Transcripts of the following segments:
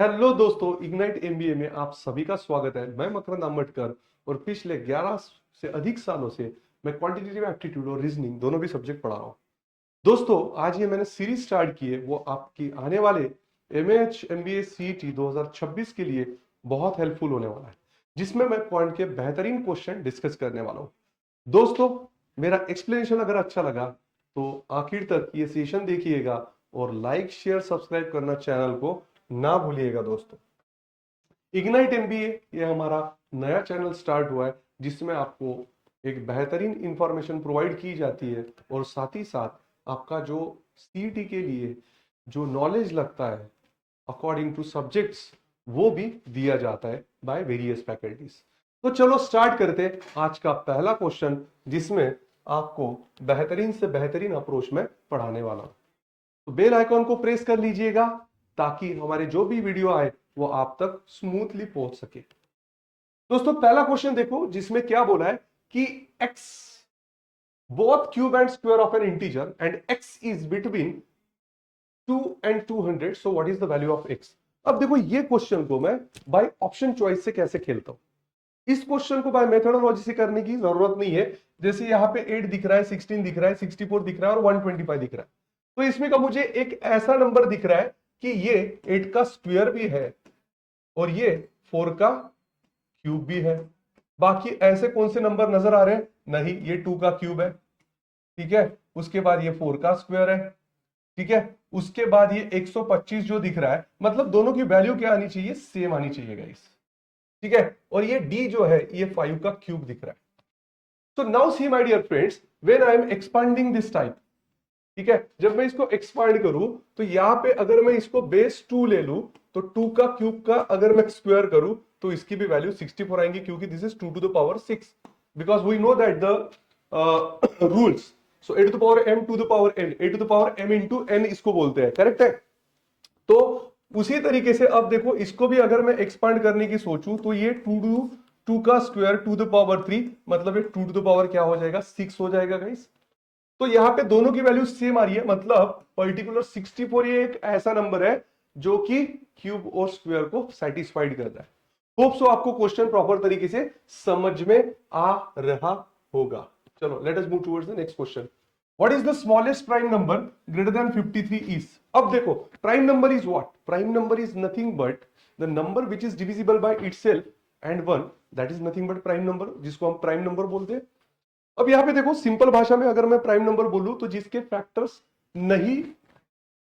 Hello दोस्तों, ignite MBA में आप सभी का स्वागत है। मैं मकरंद आम्बेडकर और पिछले 11 से अधिक सालों से मैं क्वांटिटेटिव एप्टीट्यूड और रीजनिंग दोनों भी सब्जेक्ट पढ़ा रहा हूँ। दोस्तों, आज ये मैंने सीरीज स्टार्ट की है, वो आपकी आने वाले एमएच एमबीए सीईटी 2026 के लिए बहुत हेल्पफुल होने वाला है, जिसमें मैं पॉइंट के बेहतरीन क्वेश्चन डिस्कस करने वाला हूँ। दोस्तों, मेरा एक्सप्लेनेशन अगर अच्छा लगा तो आखिर तक ये सेशन देखिएगा और लाइक शेयर सब्सक्राइब करना चैनल को ना भूलिएगा। दोस्तों, इग्नाइट एमबीए ये हमारा नया चैनल स्टार्ट हुआ है, जिसमें आपको एक बेहतरीन इंफॉर्मेशन प्रोवाइड की जाती है और साथ ही साथ आपका जो सीईटी के लिए जो नॉलेज लगता है अकॉर्डिंग टू सब्जेक्ट्स वो भी दिया जाता है बाय वेरियस फैकल्टीज। तो चलो स्टार्ट करते हैं आज का पहला क्वेश्चन, जिसमें आपको बेहतरीन से बेहतरीन अप्रोच में पढ़ाने वाला हूं। तो बेल आइकॉन को प्रेस कर लीजिएगा ताकि हमारे जो भी वीडियो आए वो आप तक स्मूथली पहुंच सके। दोस्तों, पहला क्वेश्चन देखो, जिसमें क्या बोला है कि x both cube and square of an integer and x is between 2 and 200, so what is the value of x। अब देखो, ये क्वेश्चन को मैं बाय ऑप्शन चॉइस से कैसे खेलता हूं। इस क्वेश्चन को बाय मेथोडोलॉजी से करने की जरूरत नहीं है। जैसे यहां पे 8 दिख रहा है, 16 दिख रहा है, 64 दिख रहा है और 125 दिख रहा है, तो इसमें का मुझे एक ऐसा नंबर दिख रहा है कि ये 8 का स्क्वायर भी है और ये 4 का क्यूब भी है। बाकी ऐसे कौन से नंबर नजर आ रहे हैं? नहीं, ये 2 का क्यूब है, ठीक है। उसके बाद ये 4 का स्क्वायर है, ठीक है। उसके बाद ये 125 जो दिख रहा है, मतलब दोनों की वैल्यू क्या आनी चाहिए? सेम आनी चाहिए गाइस, ठीक है। और ये d जो है ये 5 का क्यूब दिख रहा है। तो now see my dear friends, when I am expanding this type, ठीक है, जब मैं इसको एक्सपांड करूं तो यहां पे अगर मैं इसको बेस 2 ले लूं तो 2 का क्यूब का अगर मैं स्क्वायर करूं तो इसकी भी वैल्यू 64 आएंगी, क्योंकि this is 2 to the power 6, because we know that the rules. So a to the power m to the power n, a to the power m into n इसको बोलते हैं, करेक्ट है। तो उसी तरीके से अब देखो, इसको भी अगर मैं एक्सपांड करने की सोचूं तो ये 2 का स्क्वायर टू द पावर 3, मतलब ये 2 टू द पावर क्या हो जाएगा? 6 हो जाएगा गाइस। तो यहां पे दोनों की वैल्यू सेम आ रही है, मतलब पर्टिकुलर 64 ये एक ऐसा नंबर है जो कि क्यूब और स्क्वायर को सेटिस्फाइड कर रहा है। होप सो आपको क्वेश्चन प्रॉपर तरीके से समझ में आ रहा होगा। चलो late us move towards the next question. What is the smallest prime number greater than 53 is. अब देखो, prime number is what? Prime number is nothing but the number which is divisible by itself and 1, that is nothing but prime number, जिसको हम prime number बोलते हैं। अब यहां पे देखो, सिंपल भाषा में अगर मैं प्राइम नंबर बोलूं तो जिसके फैक्टर्स नहीं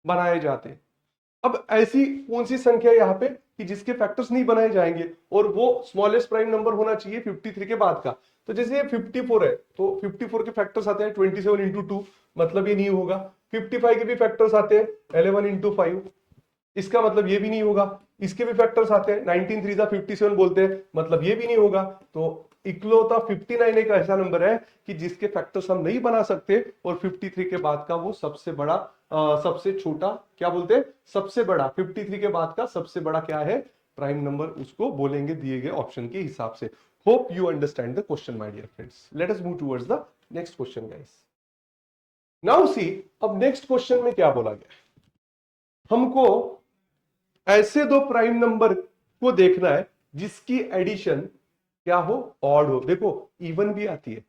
बनाए जाते। अब ऐसी कौन सी संख्या यहां पे कि जिसके फैक्टर्स नहीं बनाए जाएंगे और वो स्मॉलेस्ट प्राइम नंबर होना चाहिए 53 के बाद का। तो जैसे ये 54 है तो 54 के फैक्टर्स आते हैं 27 इंटू 2, मतलब ये नहीं होगा। 55 के भी फैक्टर्स आते हैं 11 इंटू 5, इसका मतलब ये भी नहीं होगा। इसके भी फैक्टर्स आते हैं 19 3 57 बोलते हैं, मतलब ये भी नहीं होगा। तो इकलौता 59 एक ऐसा नंबर है कि जिसके फैक्टर्स हम नहीं बना सकते और 53 के बाद का वो सबसे बड़ा सबसे छोटा क्या बोलते हैं? सबसे बड़ा 53 के बाद का सबसे बड़ा क्या है? प्राइम नंबर उसको बोलेंगे दिए गए ऑप्शन के हिसाब से। Hope you understand the question my dear friends. Let us move towards the next question guys. Now see, अब नेक्स्ट क्वेश्चन में क्या बोला गया है? हमको ऐसे दो प्राइम नंबर को देखना है जिसकी एडिशन क्या हो? ऑड हो। देखो, इवन भी आती है,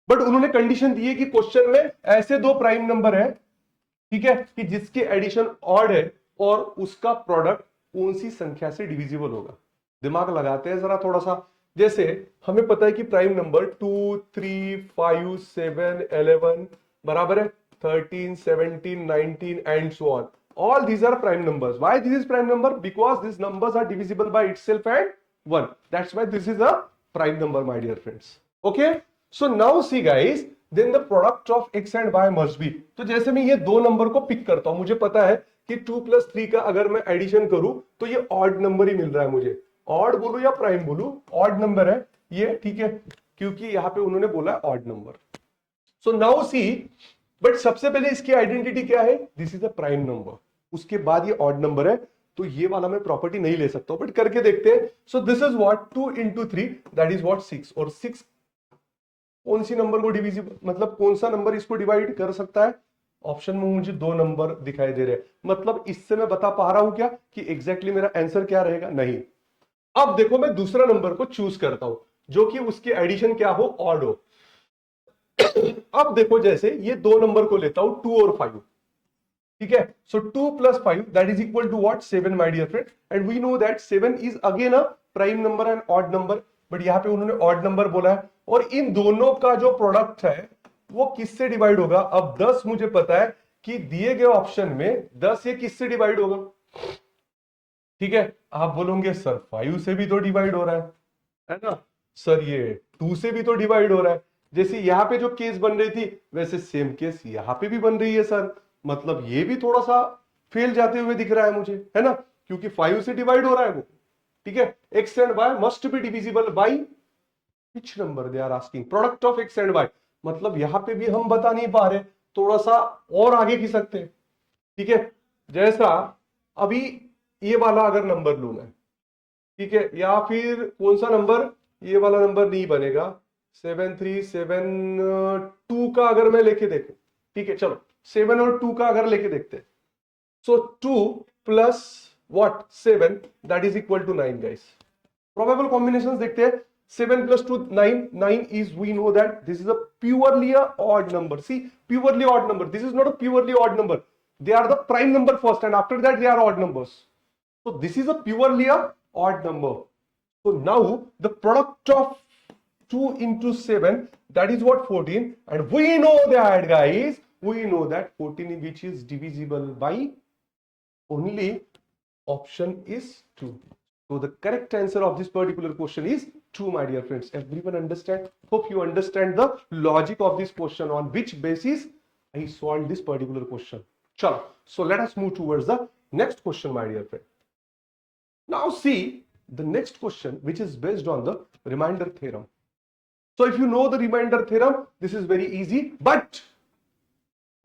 बट उन्होंने कंडीशन दी है कि क्वेश्चन में ऐसे दो प्राइम नंबर है, ठीक है, कि जिसकी एडिशन ऑड है और उसका प्रोडक्ट कौन सी संख्या से डिविजिबल होगा। दिमाग लगाते हैं जरा थोड़ा सा। जैसे हमें पता है कि प्राइम नंबर 2 3 5 7 11 बराबर है 13 17 19 and so on. All these are prime numbers. Why this is prime number? Because these numbers are divisible by itself and 1. That's why this is a prime number, my dear friends. Okay? So now see guys, then the product of x and y must be. तो जैसे मैं ये दो number को pick करता हूं, मुझे पता है कि 2 + 3 का अगर मैं एडिशन करूं तो ये ऑड नंबर ही मिल रहा है मुझे। ऑड बोलूं या प्राइम बोलूं, ऑड नंबर है ये, ठीक है, क्योंकि यहां पे उन्होंने बोला है odd number. So now see, but सबसे पहले इसकी आइडेंटिटी क्या है? This is a prime number. उसके बाद ये ऑड नंबर है, तो ये वाला मैं प्रॉपर्टी नहीं ले सकता हूं, बट करके देखते हैं। सो this is what 2 into 3, that is what 6। और 6 कौन सी नंबर को डिविजिबल, मतलब कौन सा नंबर इसको डिवाइड कर सकता है? ऑप्शन में मुझे 2 नंबर दिखाई दे रहे हैं, मतलब इससे मैं बता पा रहा हूं क्या कि एग्जैक्टली मेरा आंसर क्या रहेगा? नहीं। अब देखो मैं दूसरा नंबर को चूज करता हूं जो कि उसकी एडिशन क्या हो, ऑड हो। अब देखो जैसे ये 2 नंबर को लेता हूं 2 और 5, ठीक है। So 2 plus 5 that is equal to what? 7 my dear friend. And we know that 7 is again a prime number and odd number, but यहां पे उन्होंने ऑड नंबर बोला है। और इन दोनों का जो प्रोडक्ट है वो किससे डिवाइड होगा? अब 10 मुझे पता है कि दिए गए ऑप्शन में 10 ये किससे डिवाइड होगा? ठीक है, आप बोलोगे सर 5 से भी तो डिवाइड हो रहा है ना? सर ये 2 से भी तो डिवाइड हो रहा है। जैसे यहां पे जो केस बन रही थी वैसे सेम केस यहां पे भी बन रही है सर, मतलब ये भी थोड़ा सा फेल जाते हुए दिख रहा है मुझे, है ना? क्योंकि 5 से डिवाइड हो रहा है वो, ठीक है। X and Y must be divisible by which number? They are asking product of X and Y. मतलब यहां पे भी हम बता नहीं पा रहे, थोड़ा सा और आगे खिसकते सकते हैं, ठीक है। जैसा अभी ये वाला अगर नंबर लू मैं, ठीक है, या फिर कौन सा नंबर, ये वाला नंबर नहीं बनेगा, 7372 का अगर मैं लेके देखूं, ठीक है, चलो 7 और 2 का अगर लेके देखते हैं। So 2 plus what 7 that is equal to 9 guys. Probable combinations देखते हैं। 7 plus 2 9, 9 is, we know that this is a purely a odd number. See, purely odd number, this is not a purely odd number, they are the prime number first and after that they are odd numbers. So this is a purely a odd number. So now the product of 2 into 7 that is what? 14. And we know that guys, we know that 14 which is divisible by only option is 2. So the correct answer of this particular question is 2, my dear friends. Everyone understand? Hope you understand the logic of this question on which basis I solved this particular question. Chalo. So let us move towards the next question, my dear friend. Now see the next question, which is based on the remainder theorem. So if you know the remainder theorem, this is very easy, but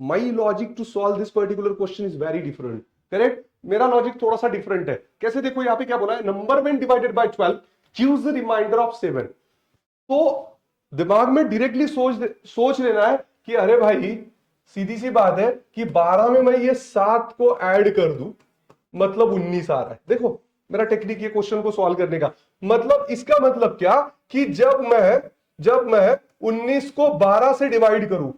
my logic to solve this particular question is very different. Correct, मेरा logic थोड़ा सा different है। कैसे? देखो यहां पे क्या बोला है, number when divided by 12 gives the remainder of 7। तो दिमाग में डायरेक्टली सोच लेना है कि अरे भाई सीधी सी बात है कि 12 में मैं ये 7 को ऐड कर दूं, मतलब 19 आ रहा है। देखो मेरा टेक्निक ये क्वेश्चन को सॉल्व करने का मतलब, इसका मतलब क्या कि जब मैं 19 को 12 से डिवाइड करूं,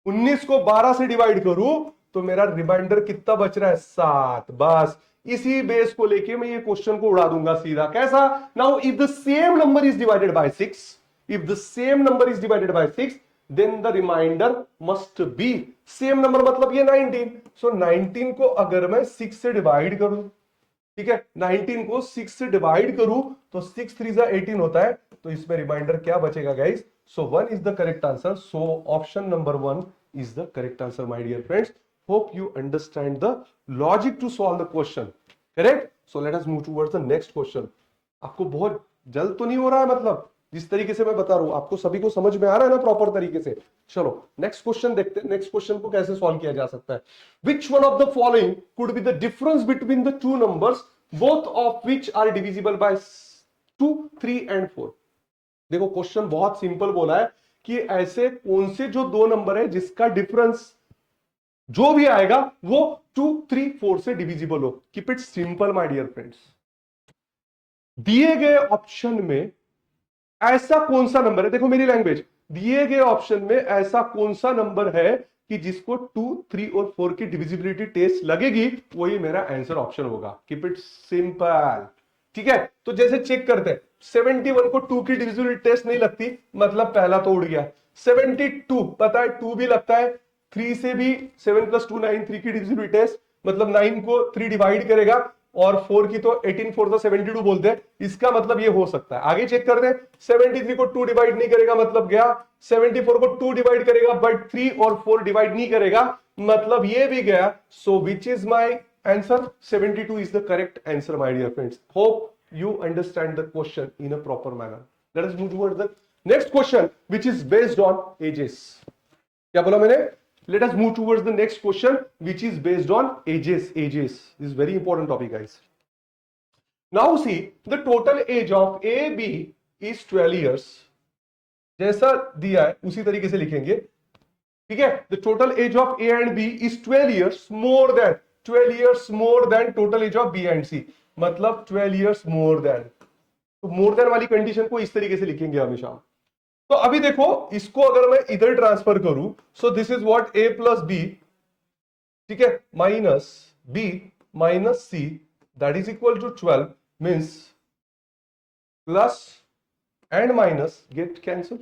19 को 12 से डिवाइड करूं तो मेरा रिमाइंडर कितना बच रहा है? 7। बस इसी बेस को लेके मैं ये क्वेश्चन को उड़ा दूंगा सीधा। कैसा? Now if the same number is divided by 6, if the same number is divided by 6 then the remainder must be same number, मतलब ये 19। सो 19 को अगर मैं 6 से डिवाइड करूं, ठीक है, 19 को 6 से डिवाइड करूं तो 6 3 18 होता है, तो इसमें रिमाइंडर क्या बचेगा guys? So 1 is the correct answer. So option number 1 is the correct answer, my dear friends. Hope you understand the logic to solve the question. Correct? So let us move towards the next question. आपको बहुत जल्द तो नहीं हो रहा है? मतलब जिस तरीके से मैं बता रहा हूं आपको सभी को समझ में आ रहा है ना प्रॉपर तरीके से? चलो नेक्स्ट क्वेश्चन देखते हैं। नेक्स्ट क्वेश्चन को कैसे सॉल्व किया जा सकता है? Which one of the following could be the difference between the two numbers, both of which are divisible by 2, 3 and 4? देखो क्वेश्चन बहुत सिंपल बोला है कि ऐसे कौन से जो दो नंबर है जिसका डिफरेंस जो भी आएगा वो 2, 3, 4 से डिविजिबल हो। Keep it simple my dear friends. दिए गए ऑप्शन में ऐसा कौन सा नंबर है, देखो मेरी लैंग्वेज, दिए गए ऑप्शन में ऐसा कौन सा नंबर है कि जिसको 2, 3 और 4 की डिविजिबिलिटी टेस्ट लगेगी, वही मेरा आंसर ऑप्शन होगा। कीप इट सिंपल, ठीक है। तो जैसे चेक करते हैं, 71 को 2 की डिविजिबिलिटी टेस्ट नहीं लगती, मतलब पहला तो उड़ गया। 72 पता है 2 भी लगता है, 3 से भी 7 + 2 9, 3 की डिविजिबिलिटी टेस्ट, मतलब 9 को 3 डिवाइड करेगा, और 4 की तो 18 4 सा 72 बोलते हैं, इसका मतलब ये हो सकता है। आगे चेक कर दे, 73 को 2 डिवाइड नहीं करेगा मतलब गया, 74 को 2 डिवाइड करेगा बट 3 और 4 डिवाइड नहीं करेगा, मतलब ये भी गया। So which is my answer? 72 is the correct answer my dear friends. Hope you understand the question in a proper manner. Let us move towards the next question, which is based on ages. क्या बोला मैंने? Let us move towards the next question, which is based on ages. Ages this is very important topic, guys. Now see, the total age of A, B is 12 years. जैसा दिया है उसी तरीके से लिखेंगे। ठीक है, the total age of A and B is 12 years more than total age of B and C, मतलब 12 years मोर देन। तो मोर देन वाली कंडीशन को इस तरीके से लिखेंगे हमेशा। तो अभी देखो, इसको अगर मैं इधर ट्रांसफर करूं, so this is what A plus B, ठीक है, minus B minus C, that is equal to 12, means plus and minus get cancel,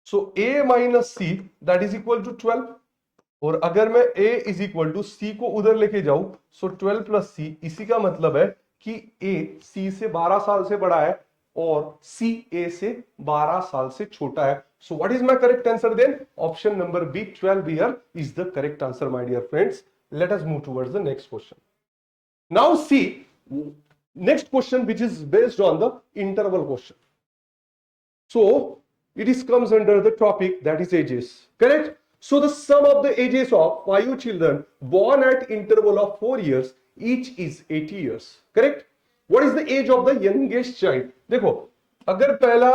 so a minus C that is equal to 12। और अगर मैं a is equal to C को उधर लेके जाऊं, सो 12 plus सी, इसी का मतलब है कि a c से 12 साल से बड़ा है और c a से 12 साल से छोटा है। So what is my correct answer then? Option number B 12 year is the correct answer my dear friends. Let us move towards the next question. Now see next question, which is based on the interval question. So it is comes under the topic that is ages, correct? So the sum of the ages of 5 children born at interval of 4 years each is 80 years, correct? What is the age of the youngest child? देखो, अगर पहला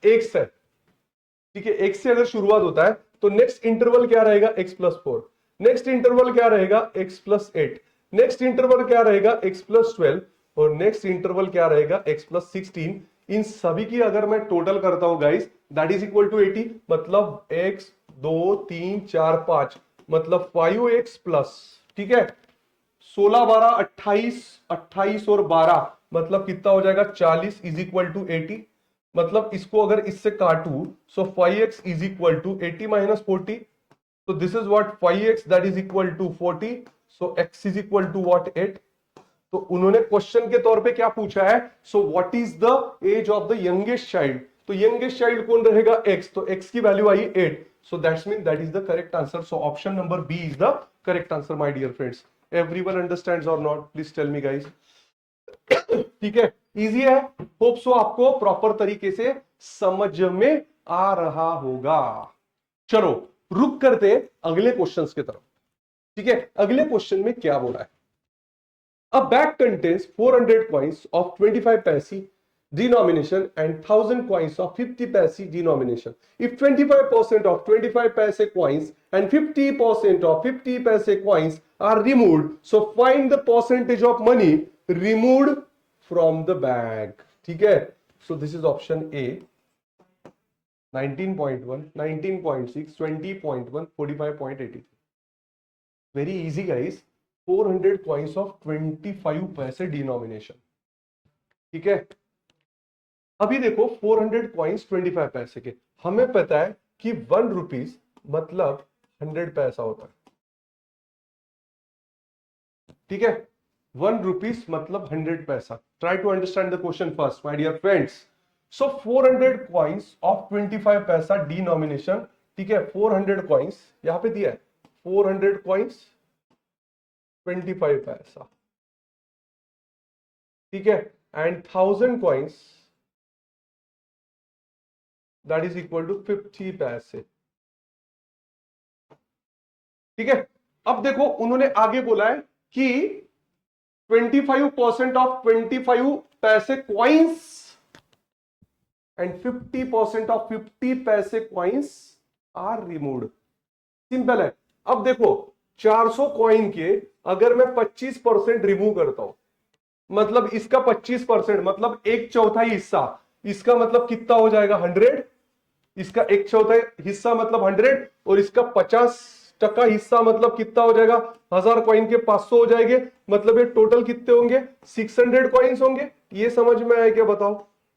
x है, ठीक है, x से अगर शुरुआत होता है तो नेक्स्ट इंटरवल क्या रहेगा? x प्लस 4, नेक्स्ट इंटरवल क्या रहेगा? x प्लस 8, नेक्स्ट इंटरवल क्या रहेगा? x प्लस 12, और नेक्स्ट इंटरवल क्या रहेगा? x plus 16। इन सभी की अगर मैं टोटल करता हूं guys, that is equal to 80, मतलब x 2 3 4 5, मतलब 5x प्लस, ठीक है, 16 12 28, 28 और 12 मतलब कितना हो जाएगा? 40 इज इक्वल टू 80। मतलब इसको अगर इससे काटू, so 5x is equal to 80 minus 40, तो this is what 5x that is equal to 40, so x is equal to what 8। तो उन्होंने क्वेश्चन के तौर पे क्या पूछा है? So what is the age of the youngest child, तो यंगेस्ट चाइल्ड कौन रहेगा? x, तो x की वैल्यू आई 8, so that's mean that is the correct answer. So option number B is the correct answer my dear friends. Everyone understands or not? Please tell me guys. ठीक है, easy है, hope so आपको proper तरीके से समझ में आ रहा होगा। चलो रुक करते अगले क्वेश्चंस की तरफ। ठीक है, अगले क्वेश्चन में क्या बोला है? A bag contains 400 coins of 25 paise denomination and 1000 coins of 50 paise denomination. If 25% of 25 paise coins and 50% of 50 paise coins are removed, so find the percentage of money removed from the bag. ठीक है, so this is option A, 19.1, 19.6, 20.1, 45.83. Very easy guys. 400 coins of 25 पैसे denomination, ठीक है। अभी देखो 400 coins 25 पैसे के, हमें पता है कि 1 रुपीज मतलब 100 पैसा होता है, ठीक है, 1 रुपीज मतलब 100 पैसा। Try to understand the question first my dear friends. So 400 coins of 25 पैसा डिनोमिनेशन, ठीक है, 400 coins यहां पे दिया है, 400 coins 25 पैसा, ठीक है, and 1000 coins that is equal to 50 पैसे, ठीक है। अब देखो उन्होंने आगे बोला है कि 25% ऑफ 25 पैसे कॉइंस एंड 50% ऑफ 50 पैसे कॉइंस आर रिमूव्ड। सिंपल है। अब देखो 400 कॉइन के अगर मैं 25% रिमूव करता हूं, मतलब इसका 25% मतलब 1/4 हिस्सा, इसका मतलब कितना हो जाएगा? 100, इसका 1/4 हिस्सा मतलब 100, और इसका 50% हिस्सा मतलब कितना हो जाएगा? 1000 कॉइन के 500 हो जाएंगे, मतलब ये टोटल कितने होंगे? 600 कॉइन्स होंगे। ये समझ में आया क्या बताओ?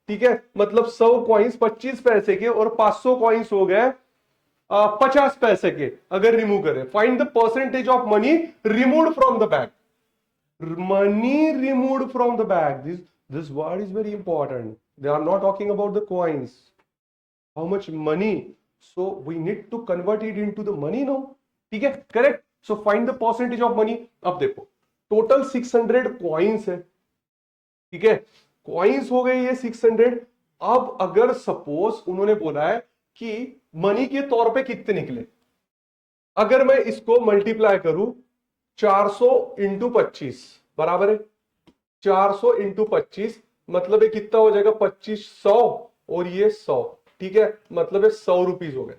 ठीक है, मतलब 100 कॉइन्स 25 पैसे के और 500 कॉइन्स हो गए 50 पैसे के अगर रिमूव करें। Find the percentage of money removed from the bag. Money removed from the bag. This word is very important. They are not talking about the coins. How much money? So we need to convert it into the money now. ठीक है, correct. So find the percentage of money. अब देखो total 600 coins है, ठीक है, coins हो गए ये 600। अब अगर सपोज उन्होंने बोला है कि मनी के तौर पे कितने निकले, अगर मैं इसको मल्टीप्लाई करूं 400 इंटू 25 बराबर है 400 इंटू 25, मतलब ये कितना हो जाएगा? 2500 और ये 100, ठीक है, मतलब ये 100 रुपीज हो गए।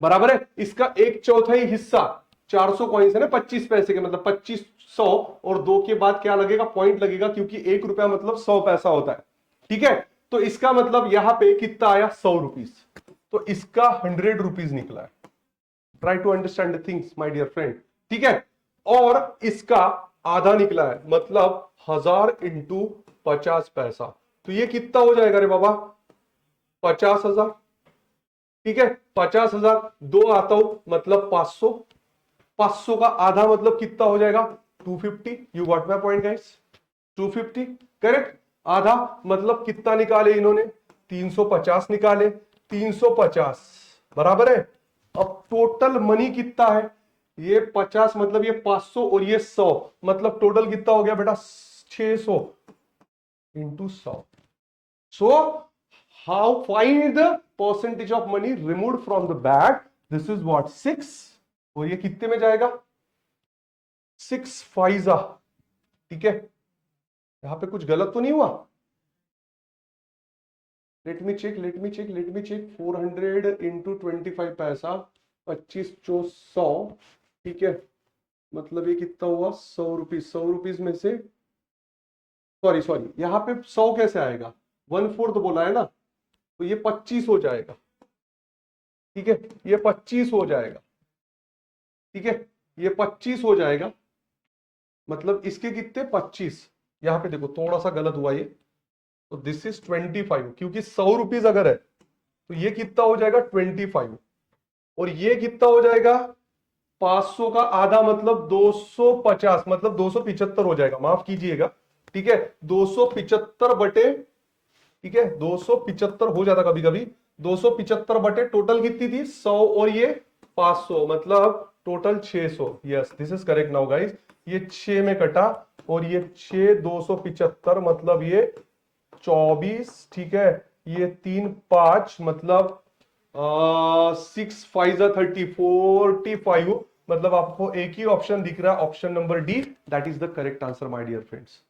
बराबर है। इसका 1/4 हिस्सा 400 कॉइन्स है ना 25 पैसे के, मतलब 2500 और 2 के बाद क्या लगेगा, पॉइंट लगेगा, क्योंकि 1 रुपया मतलब 100 पैसा होता है। ठीक है, तो इसका मतलब यहां पे कितना आया, 100 रुपीज। तो इसका 100 रुपीज निकला है। Try to understand the things my dear friend. ठीक है, और इसका आधा निकला है, मतलब 1000 इंटू 50 पैसा। तो ये कितना हो जाएगा रे बाबा, 50,000। ठीक है, 50,000 दो आता हूं मतलब 500, 500 का आधा मतलब कितना हो जाएगा, 250। You got my point guys, 250 correct. आधा मतलब कितना निकाले इन्होंने, 350 निकाले, 350 बराबर है। अब टोटल मनी कितना है, ये 50 मतलब ये 500 और ये 100, मतलब टोटल कितना हो गया बेटा, 600 into 100। So how find the percentage of money remove from the bag, this is what 6, और ये कितने में जाएगा, 6 फाइजा। ठीक है, यहां पे कुछ गलत तो नहीं हुआ, let me check, let me check, let me check. 400 into 25 पैसा, 25 चो 100। ठीक है, मतलब ये कितना हुआ, 100 रुपीज। 100 रुपीज में से सॉरी सॉरी, यहां पे 100 कैसे आएगा, 1/4 बोला है ना, तो ये 25 हो जाएगा। ठीक है, ये 25 हो जाएगा। ठीक है, ये 25 हो जाएगा, मतलब इसके कितने 25, यहां पे देखो थोड़ा सा गलत हुआ ये, तो दिस इज 25, क्योंकि 100 रुपीज अगर है तो ये कितना हो जाएगा 25, और ये कितना हो जाएगा 500 का आधा मतलब 250, मतलब 275 हो जाएगा, माफ कीजिएगा। ठीक है, 275 बटे, ठीक है 275 हो जाता कभी कभी, 275 बटे टोटल कितनी थी 100 और ये 500, मतलब total 600। Yes this is correct now guys, ये 6 में कटा और ये 6 275 मतलब ये 24। ठीक है, ये 3 5 मतलब 6 5 30 45, मतलब आपको एक ही ऑप्शन दिख रहा है, option number D, that is the correct answer my dear friends.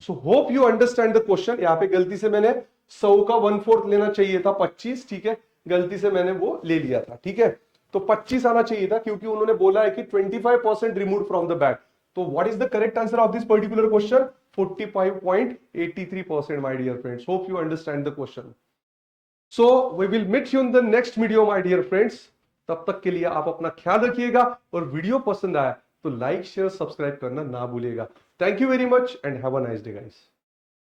So hope you understand the question. यहां पे गलती से मैंने 100 का 1/4 लेना चाहिए था 25। ठीक है, गलती से मैंने वो ले लिया था। ठीक है, तो 25 आना चाहिए था, क्योंकि उन्होंने बोला है कि 25% रिमूव फ्रॉम द बैग। तो what is the correct answer of this particular question, 45.83%, my dear friends. Hope you understand the question. So we will meet you in the next video my dear friends. तब तक के लिए आप अपना ख्याल रखिएगा, और वीडियो पसंद आया तो लाइक शेयर सब्सक्राइब करना ना भूलिएगा। Thank you very much and have a nice day guys.